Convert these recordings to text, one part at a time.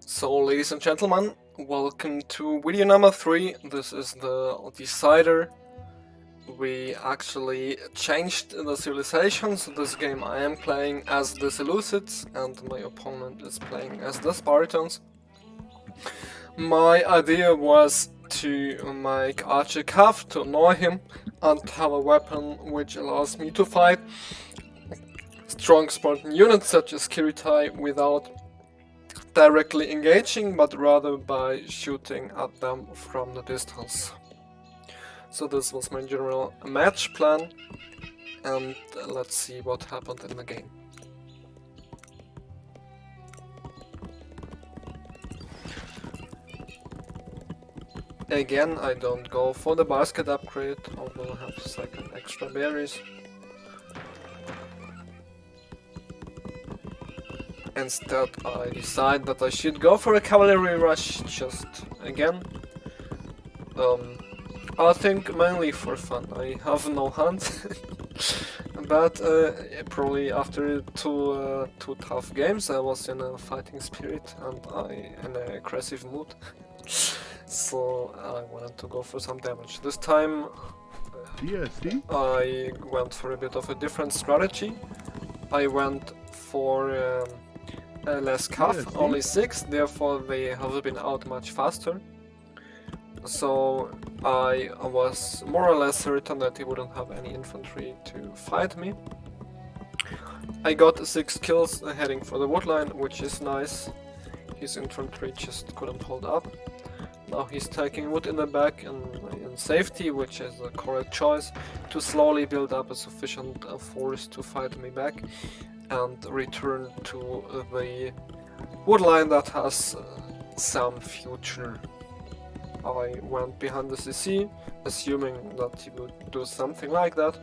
So, ladies and gentlemen, welcome to video number 3. This is the decider. We actually changed the civilizations. This game I am playing as the Seleucids and my opponent is playing as the Spartans. My idea was to make Archer Cav to annoy him and have a weapon which allows me to fight strong Spartan units such as Kiritai without directly engaging, but rather by shooting at them from the distance. So this was my general match plan, and let's see what happened in the game. Again, I don't go for the basket upgrade, although I have second extra berries. Instead, I decide that I should go for a cavalry rush, just again. I think mainly for fun. I have no hunt, but probably after two tough games, I was in a fighting spirit and in an aggressive mood. So I wanted to go for some damage. This time, I went for a bit of a different strategy. I went for less cav, only 6, therefore they have been out much faster. So I was more or less certain that he wouldn't have any infantry to fight me. I got 6 kills heading for the woodline, which is nice. His infantry just couldn't hold up. Now he's taking wood in the back in safety, which is the correct choice, to slowly build up a sufficient force to fight me back and return to the woodline that has some future. I went behind the CC, assuming that he would do something like that.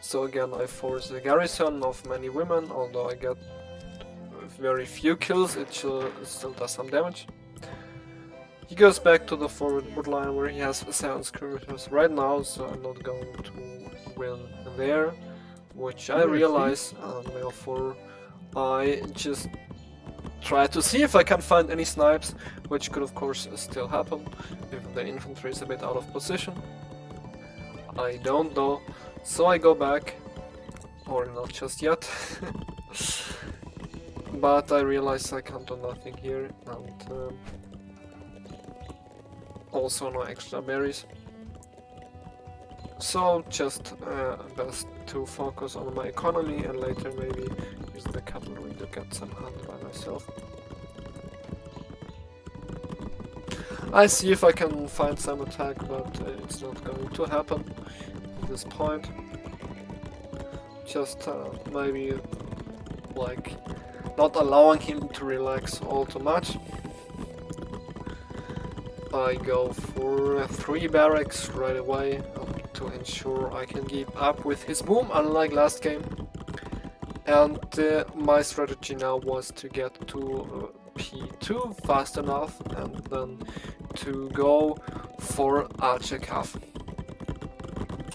So again, I force a garrison of many women, although I get very few kills, it still does some damage. He goes back to the forward woodline where he has 7 skirmishers right now, so I'm not going to win there, which I realize, and therefore I just try to see if I can find any snipes, which could of course still happen if the infantry is a bit out of position. I don't know, so I go back, or not just yet, but I realize I can't do nothing here, and also no extra berries. So just best to focus on my economy and later maybe use the cavalry to get some hunt by myself. I see if I can find some attack, but it's not going to happen at this point. Just maybe like not allowing him to relax all too much. I go for 3 barracks right away to ensure I can keep up with his boom, unlike last game. And my strategy now was to get to P2 fast enough and then to go for Archer Cav.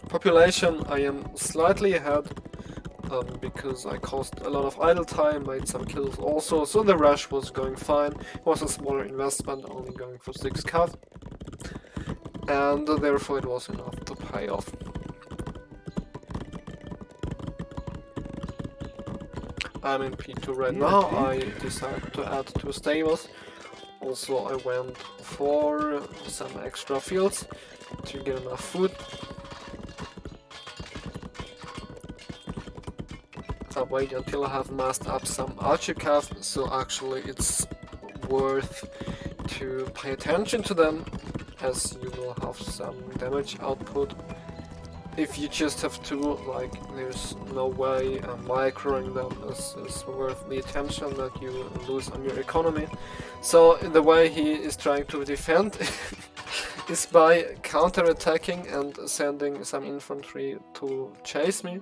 Population, I am slightly ahead because I caused a lot of idle time, made some kills also, so the rush was going fine. It was a smaller investment, only going for 6 cav, and therefore it was enough to pay off. I'm in P2 right now. I decided to add 2 stables. Also I went for some extra fields to get enough food. I'll wait until I have massed up some Archer Cav, so actually it's worth to pay attention to them, as you will have some damage output. If you just have 2, like, there's no way microing them is worth the attention that you lose on your economy. So the way he is trying to defend is by counter-attacking and sending some infantry to chase me.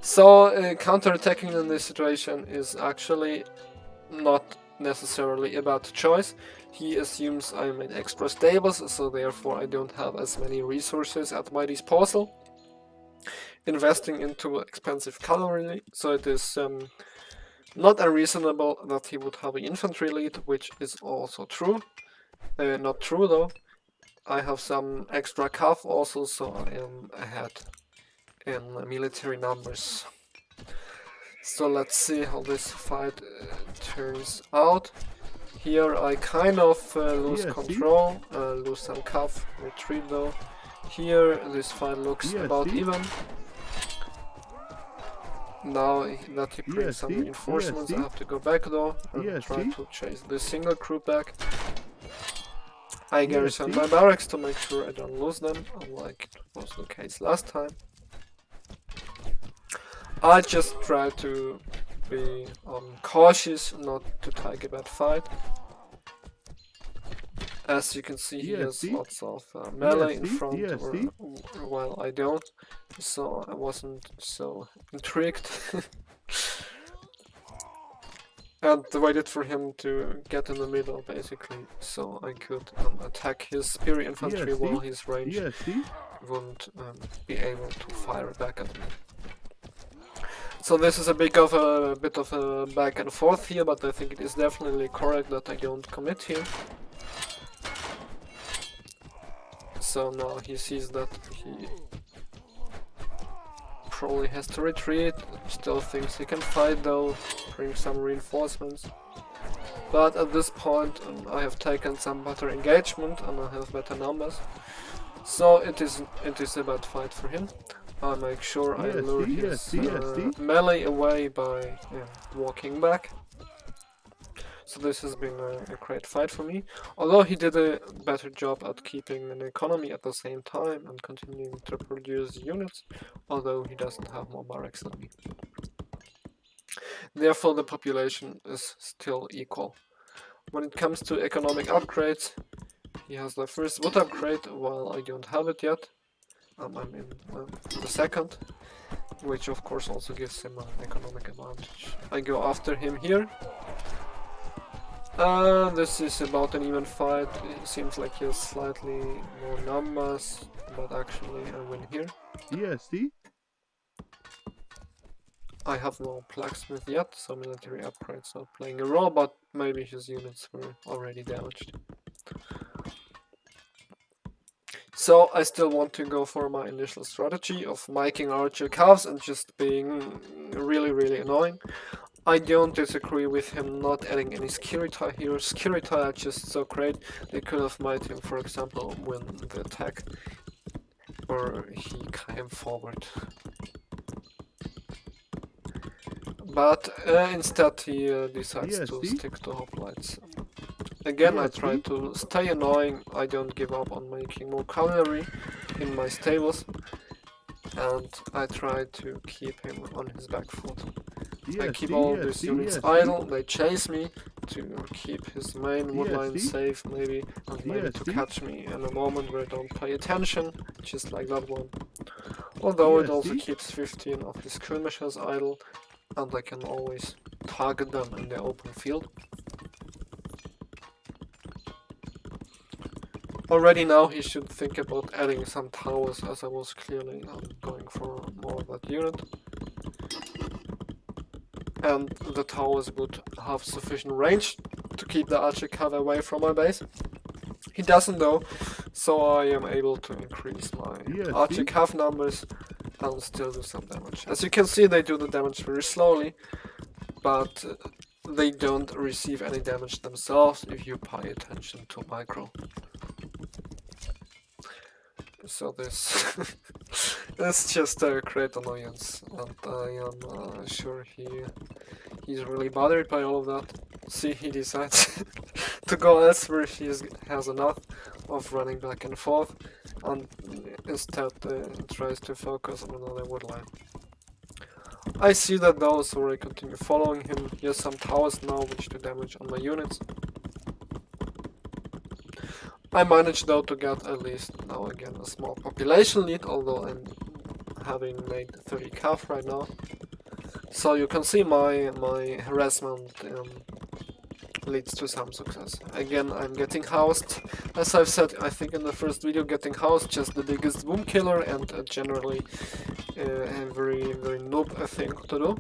So counter-attacking in this situation is actually not necessarily a bad choice. He assumes I made extra stables, so therefore I don't have as many resources at my disposal. Investing into expensive cavalry, so it is Not unreasonable that he would have an infantry lead, which is also true. Not true though. I have some extra cav also, so I am ahead in military numbers. So let's see how this fight turns out. Here I kind of lose control, lose some cav, retreat though. Here this fight looks about even. Now that he brings some reinforcements, I have to go back though and try to chase the single crew back. I garrison my barracks to make sure I don't lose them, unlike it was the case last time. I just try to be cautious, not to take a bad fight. As you can see, he has lots of melee in front, while I don't, so I wasn't so intrigued. And waited for him to get in the middle, basically, so I could attack his spear infantry while his range wouldn't be able to fire back at me. So this is a bit of a back and forth here, but I think it is definitely correct that I don't commit here. So now he sees that he probably has to retreat, still thinks he can fight though, bring some reinforcements. But at this point I have taken some better engagement and I have better numbers. So it is a bad fight for him. I make sure I lure his melee away by walking back. So this has been a great fight for me. Although he did a better job at keeping an economy at the same time and continuing to produce units, although he doesn't have more barracks than me. Therefore the population is still equal. When it comes to economic upgrades, he has the first wood upgrade while I don't have it yet. I'm in the second, which of course also gives him an economic advantage. I go after him here. This is about an even fight. It seems like he has slightly more numbers, but actually I win here. I have no blacksmith yet, so military upgrades not playing a role, but maybe his units were already damaged. So I still want to go for my initial strategy of making archer calves and just being really annoying. I don't disagree with him not adding any Skirita here. Skirita are just so great. They could have made him, for example, win the attack, or he came forward. But instead he decides to stick to hoplites. Again, I try to stay annoying. I don't give up on making more cavalry in my stables, and I try to keep him on his back foot. I keep all these units idle, they chase me to keep his main woodline safe maybe, and maybe to catch me in a moment where I don't pay attention, just like that one. Although it also keeps 15 of his skirmishers idle, and I can always target them in the open field. Already now he should think about adding some towers, as I was clearly going for more of that unit. And the towers would have sufficient range to keep the archer cav away from my base. He doesn't though, so I am able to increase my archer cav numbers and still do some damage. As you can see, they do the damage very slowly, but they don't receive any damage themselves if you pay attention to micro. So this is just a great annoyance, and I am sure he's really bothered by all of that. See, he decides to go elsewhere. He has enough of running back and forth, and instead tries to focus on another woodline. I see that though, so I continue following him. He has some towers now which do damage on my units. I managed though to get at least now again a small population lead, although I'm having made 30 cav right now. So you can see my harassment leads to some success. Again, I'm getting housed. As I've said, I think in the first video, getting housed just the biggest boom killer and generally a very noob thing to do.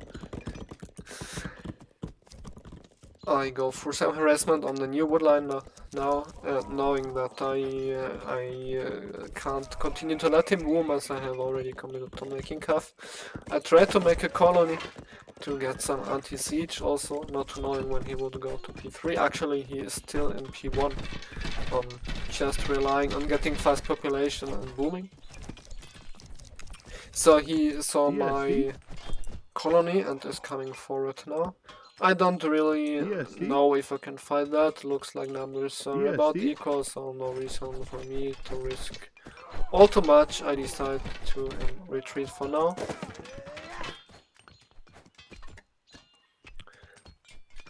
I go for some harassment on the new woodline now, knowing that I can't continue to let him boom as I have already committed to making cuff. I tried to make a colony to get some anti-siege also, not knowing when he would go to P3. Actually, he is still in P1, just relying on getting fast population and booming. So he saw my colony and is coming forward now. I don't really know if I can fight that. Looks like numbers are about equal, so no reason for me to risk all too much. I decide to retreat for now.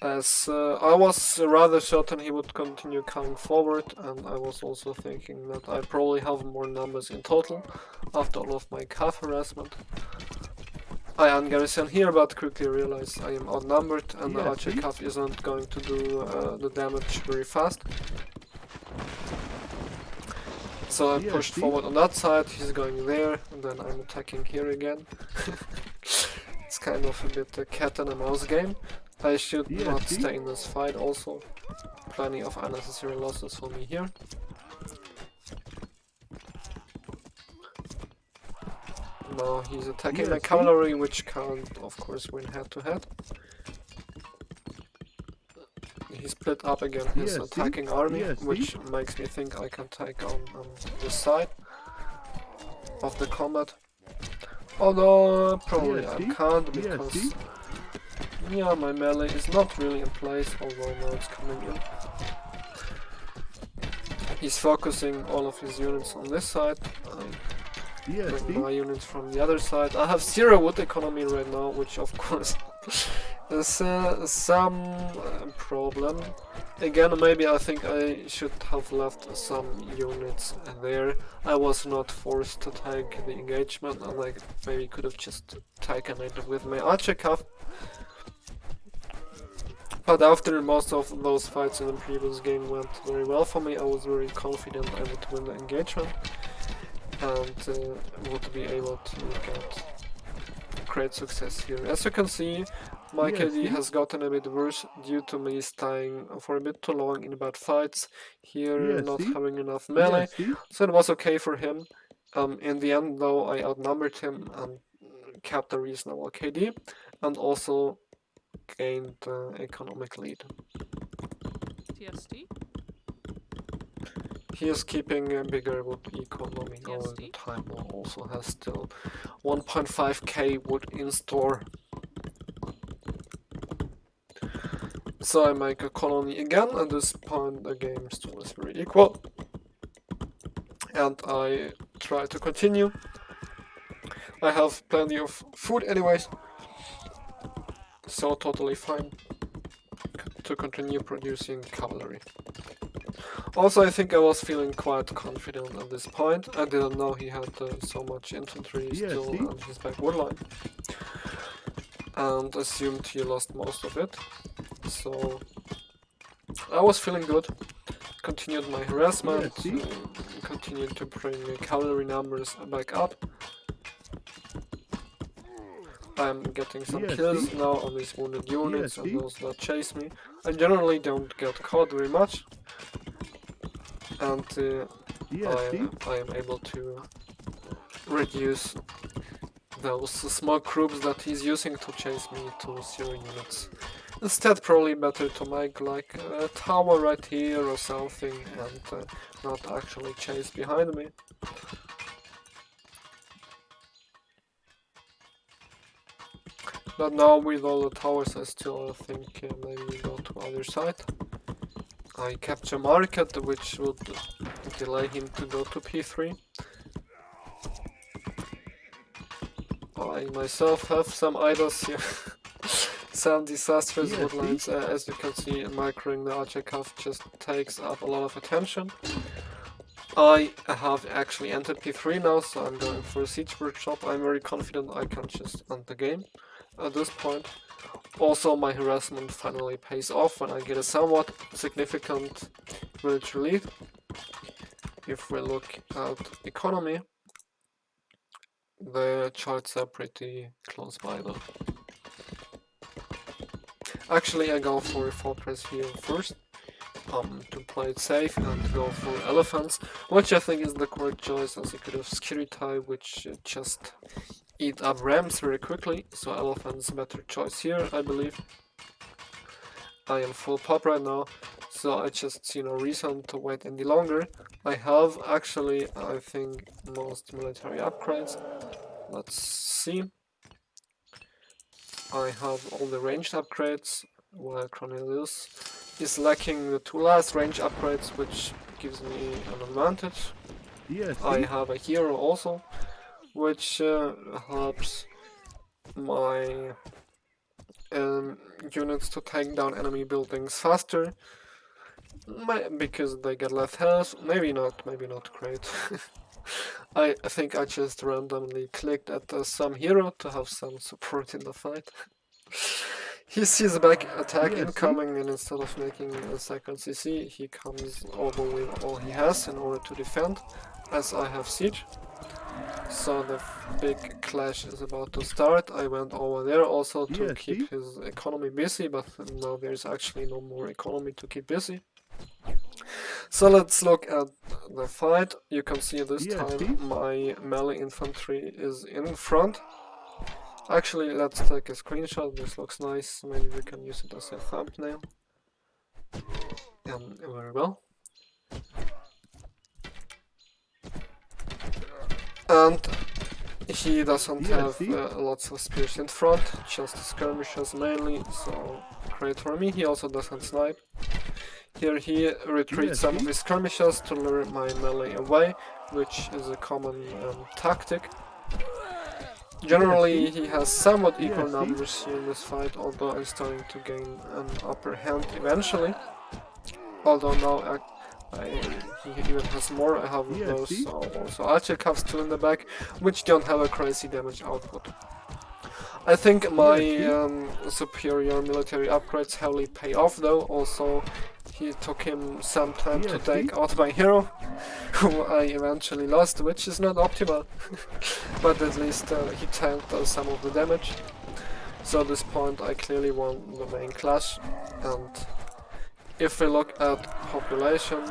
As I was rather certain he would continue coming forward, and I was also thinking that I probably have more numbers in total after all of my calf harassment. I ungarrison here, but quickly realize I am outnumbered and the archer calf isn't going to do the damage very fast. So I pushed forward on that side, he's going there, and then I'm attacking here again. It's kind of a bit a cat and a mouse game. I should not stay in this fight also. Plenty of unnecessary losses for me here. Now he's attacking my cavalry, which can't, of course, win head-to-head. He split up again his attacking army, which makes me think I can take on this side of the combat. Although probably I can't, because yeah, my melee is not really in place, although now it's coming in. He's focusing all of his units on this side. Bring my units from the other side. I have 0 wood economy right now, which of course is some problem. Again, maybe I think I should have left some units there. I was not forced to take the engagement, and I maybe could have just taken it with my archer calf. But after most of those fights in the previous game went very well for me, I was very confident I would win the engagement and would be able to get great success here. As you can see, my KD has gotten a bit worse due to me staying for a bit too long in bad fights, here not having enough melee, so it was okay for him. In the end though, I outnumbered him and kept a reasonable KD, and also gained economic lead. TSD? He is keeping a bigger wood economy all the time, and also has still 1.5k wood in store. So I make a colony again. At this point the game still is very equal, and I try to continue. I have plenty of food anyways, so totally fine to continue producing cavalry. Also, I think I was feeling quite confident at this point. I didn't know he had so much infantry still on his back woodline, and assumed he lost most of it. So I was feeling good. Continued my harassment, continued to bring cavalry numbers back up. I'm getting some kills now on these wounded units and those that chase me. I generally don't get caught very much, and I am able to reduce those small groups that he's using to chase me to 0 units. Instead, probably better to make like a tower right here or something and not actually chase behind me. But now with all the towers, I still think maybe go to other side. I capture market, which would delay him to go to P3. I myself have some idols here. Some disastrous woodlines. As you can see, microing the archer calf just takes up a lot of attention. I have actually entered P3 now, so I'm going for a siege workshop. I'm very confident I can just end the game at this point. Also, my harassment finally pays off when I get a somewhat significant military lead. If we look at economy, the charts are pretty close by though. Actually, I go for Fortress here first, to play it safe and go for elephants, which I think is the correct choice, as you could have Skiri type, which just eat up ramps very quickly, so elephant's a better choice here, I believe. I am full pop right now, so I just see no reason to wait any longer. I have actually, I think, most military upgrades. Let's see. I have all the ranged upgrades, while cronelius is lacking the two last range upgrades, which gives me an advantage. Yes. I have a hero also, which helps my units to take down enemy buildings faster, because they get less health. Maybe not great. I think I just randomly clicked at some hero to have some support in the fight. He sees a back attack incoming, and instead of making a second CC, he comes over with all he has in order to defend, as I have siege. So the big clash is about to start. I went over there also to keep his economy busy, but now there's actually no more economy to keep busy. So let's look at the fight. You can see this time my melee infantry is in front. Actually, let's take a screenshot. This looks nice. Maybe we can use it as a thumbnail. Very well. And he doesn't have lots of spears in front, just skirmishes mainly, so great for me. He also doesn't snipe. Here he retreats some of his skirmishes to lure my melee away, which is a common tactic. Generally, he has somewhat equal numbers here in this fight, although I'm starting to gain an upper hand eventually. Although now he even has more. I have those also archer still in the back, which don't have a crazy damage output. I think my superior military upgrades heavily pay off though. Also, he took him some time to take out my hero, who I eventually lost, which is not optimal. But at least he tanked some of the damage. So at this point I clearly won the main clash, and if we look at population,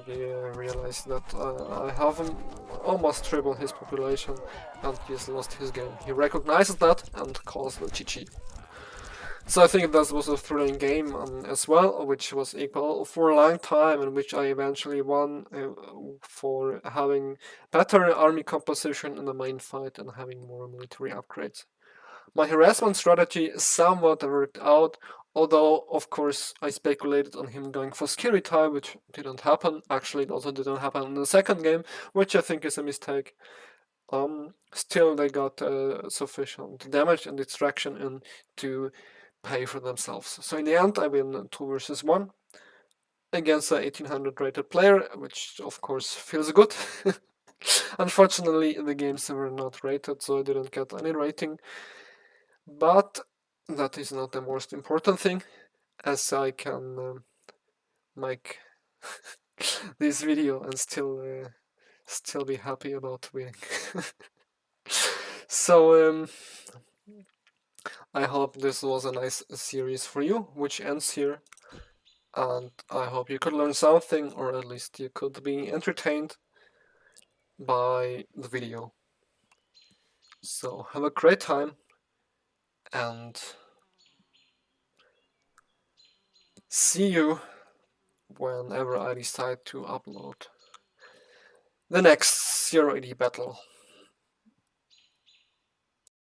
we realize that I have almost triple his population, and he's lost his game. He recognizes that and calls the GG. So I think that was a thrilling game as well, which was equal for a long time, and which I eventually won for having better army composition in the main fight and having more military upgrades. My harassment strategy somewhat worked out, although of course I speculated on him going for Skiri type, which didn't happen. Actually, it also didn't happen in the second game, which I think is a mistake. Still, they got sufficient damage and distraction in to pay for themselves. So in the end, I win 2 versus 1 against a 1800 rated player, which of course feels good. Unfortunately, the games were not rated, so I didn't get any rating. But that is not the most important thing, as I can make this video and still be happy about winning. So I hope this was a nice series for you, which ends here, and I hope you could learn something, or at least you could be entertained by the video. So have a great time, and see you whenever I decide to upload the next 080 battle.